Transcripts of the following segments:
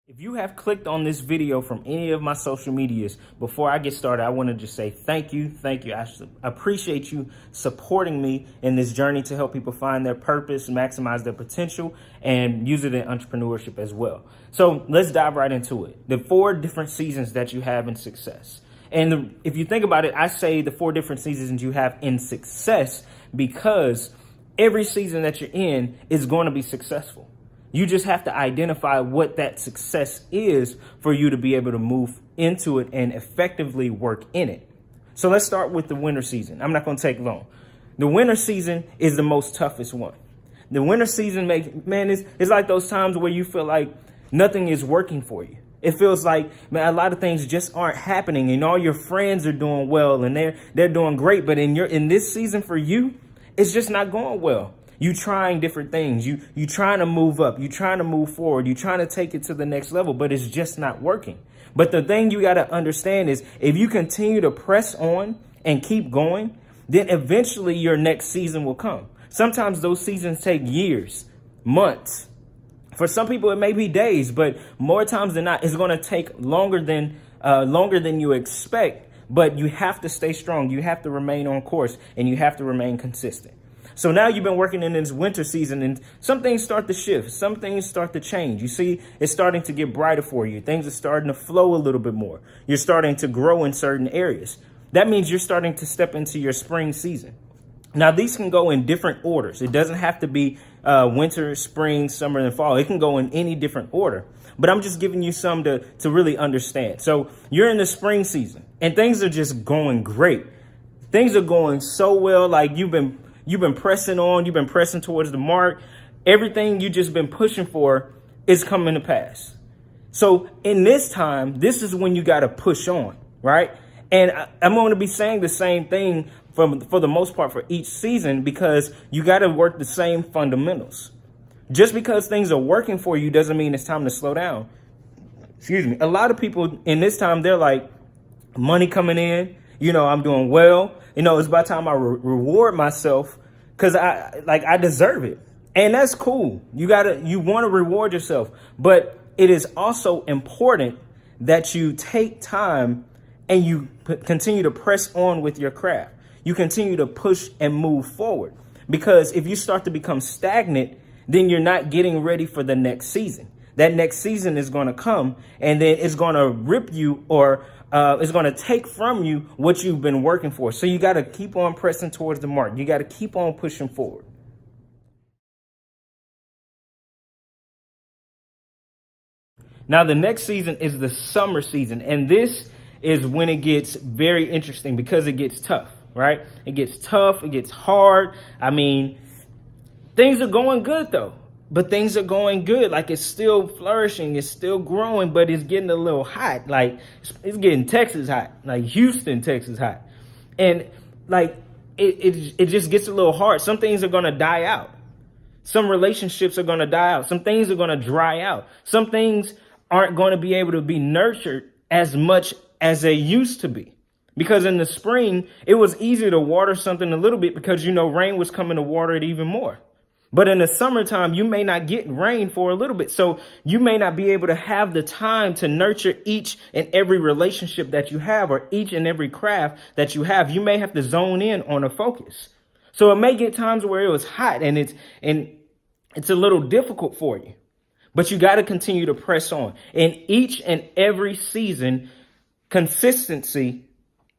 If you have clicked on this video from any of my social medias, before I get started, I want to just say thank you. Thank you. I appreciate you supporting me in this journey to help people find their purpose, maximize their potential, and use it in entrepreneurship as well. So let's dive right into it. The 4 different seasons that you have in success. And if you think about it, I say the 4 different seasons you have in success because every season that you're in is going to be successful. You just have to identify what that success is for you to be able to move into it and effectively work in it. So let's start with the winter season. I'm not going to take long. The winter season is the most toughest one. The winter season it's like those times where you feel like nothing is working for you. It feels like, man, a lot of things just aren't happening and all your friends are doing well and they're doing great. But in this season for you, it's just not going well. You trying different things. You trying to move up. You trying to move forward. You trying to take it to the next level, but it's just not working. But the thing you got to understand is if you continue to press on and keep going, then eventually your next season will come. Sometimes those seasons take years, months. For some people, it may be days, but more times than not, it's going to take longer than you expect. But you have to stay strong. You have to remain on course and you have to remain consistent. So now you've been working in this winter season and some things start to shift. Some things start to change. You see, it's starting to get brighter for you. Things are starting to flow a little bit more. You're starting to grow in certain areas. That means you're starting to step into your spring season. Now, these can go in different orders. It doesn't have to be winter, spring, summer, and fall. It can go in any different order. But I'm just giving you some to really understand. So you're in the spring season and things are just going great. Things are going so well, like you've been pressing on, you've been pressing towards the mark. Everything you just been pushing for is coming to pass. So in this time, this is when you got to push on, right? And I'm going to be saying the same thing for the most part for each season because you got to work the same fundamentals. Just because things are working for you doesn't mean it's time to slow down. Excuse me. A lot of people in this time, they're like, money coming in, I'm doing well. It's about time I reward myself because I deserve it. And that's cool. You want to reward yourself. But it is also important that you take time and you continue to press on with your craft. You continue to push and move forward, because if you start to become stagnant, then you're not getting ready for the next season. That next season is going to come and then it's going to rip you or it's going to take from you what you've been working for. So you got to keep on pressing towards the mark. You got to keep on pushing forward. Now, the next season is the summer season. And this is when it gets very interesting because it gets tough, right? It gets tough. It gets hard. I mean, things are going good, though. But things are going good. Like it's still flourishing. It's still growing, but it's getting a little hot. Like it's getting Texas hot, like Houston, Texas hot. And like it just gets a little hard. Some things are going to die out. Some relationships are going to die out. Some things are going to dry out. Some things aren't going to be able to be nurtured as much as they used to be. Because in the spring, it was easy to water something a little bit because, rain was coming to water it even more. But in the summertime, you may not get rain for a little bit. So you may not be able to have the time to nurture each and every relationship that you have or each and every craft that you have. You may have to zone in on a focus. So it may get times where it was hot and it's a little difficult for you. But you got to continue to press on. In each and every season, consistency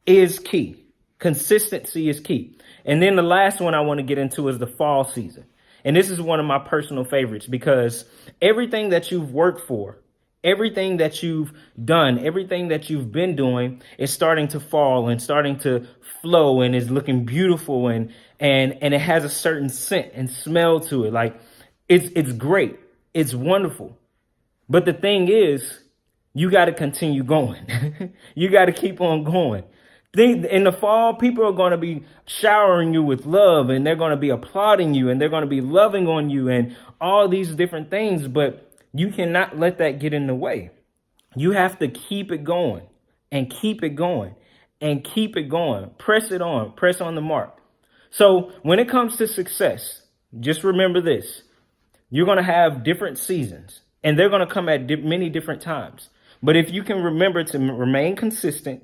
is key. Consistency is key. And then the last one I want to get into is the fall season. And this is one of my personal favorites because everything that you've worked for, everything that you've done, everything that you've been doing is starting to fall and starting to flow and is looking beautiful and it has a certain scent and smell to it. Like it's great. It's wonderful. But the thing is, you got to continue going. You got to keep on going. In the fall, people are going to be showering you with love and they're going to be applauding you and they're going to be loving on you and all these different things. But you cannot let that get in the way. You have to keep it going and keep it going and keep it going. Press it on. Press on the mark. So when it comes to success, just remember this. You're going to have different seasons. and they're going to come at many different times. But if you can remember to remain consistent,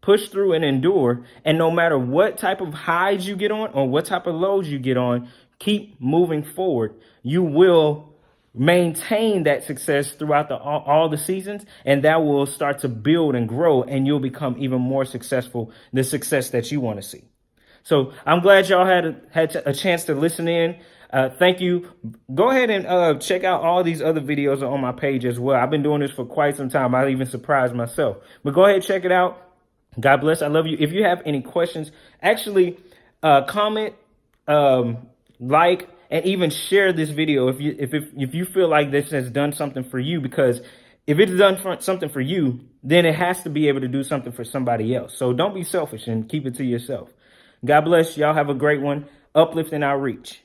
push through and endure, and no matter what type of highs you get on or what type of lows you get on, keep moving forward. You will maintain that success throughout all the seasons, and that will start to build and grow, and you'll become even more successful, the success that you want to see. So I'm glad y'all had a chance to listen in. Thank you. Go ahead and check out all these other videos on my page as well. I've been doing this for quite some time. I even surprised myself. But go ahead and check it out. God bless. I love you. If you have any questions, actually comment, like, and even share this video if you feel like this has done something for you, because if it's done something for you, then it has to be able to do something for somebody else. So don't be selfish and keep it to yourself. God bless. Y'all have a great one. Uplift and outreach.